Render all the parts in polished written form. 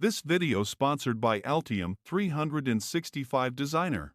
This video sponsored by Altium 365 Designer.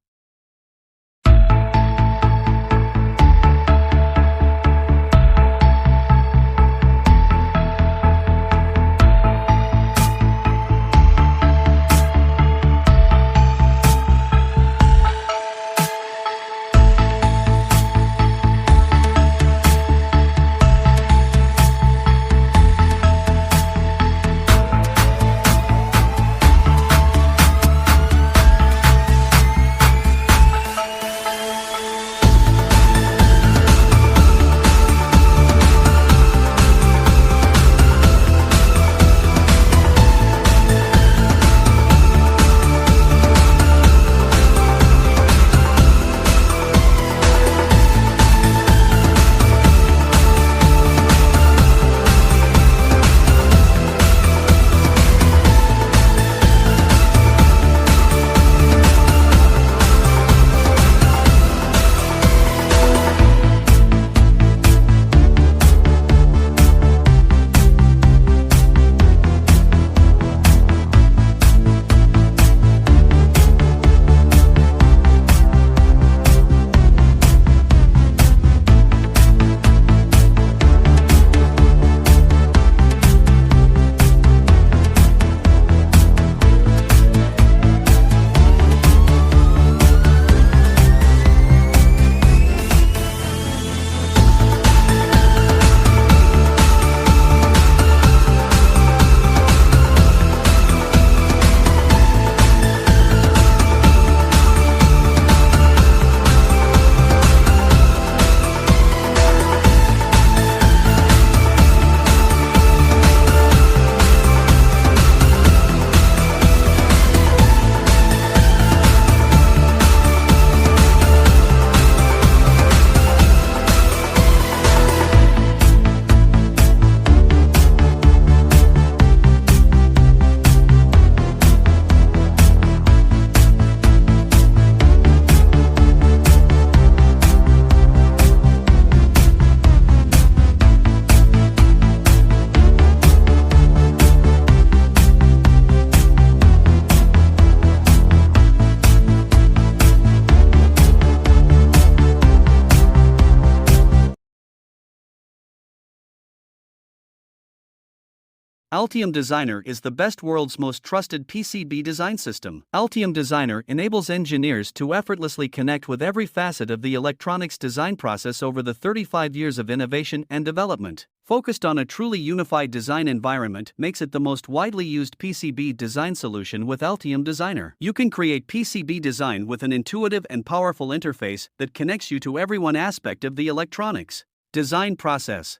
Altium Designer is the best world's most trusted PCB design system. Altium Designer enables engineers to effortlessly connect with every facet of the electronics design process over the 35 years of innovation and development. Focused on a truly unified design environment makes it the most widely used PCB design solution with Altium Designer. You can create PCB design with an intuitive and powerful interface that connects you to every one aspect of the electronics design process.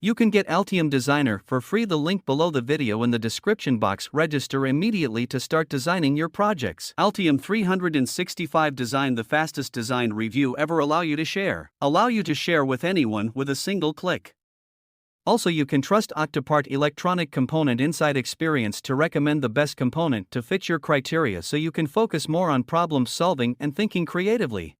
You can get Altium Designer for free. The link below the video in the description box. Register immediately to start designing your projects. Altium 365 Design, the fastest design review ever. Allow you to share with anyone with a single click. Also, you can trust Octopart electronic component inside experience to recommend the best component to fit your criteria so you can focus more on problem solving and thinking creatively.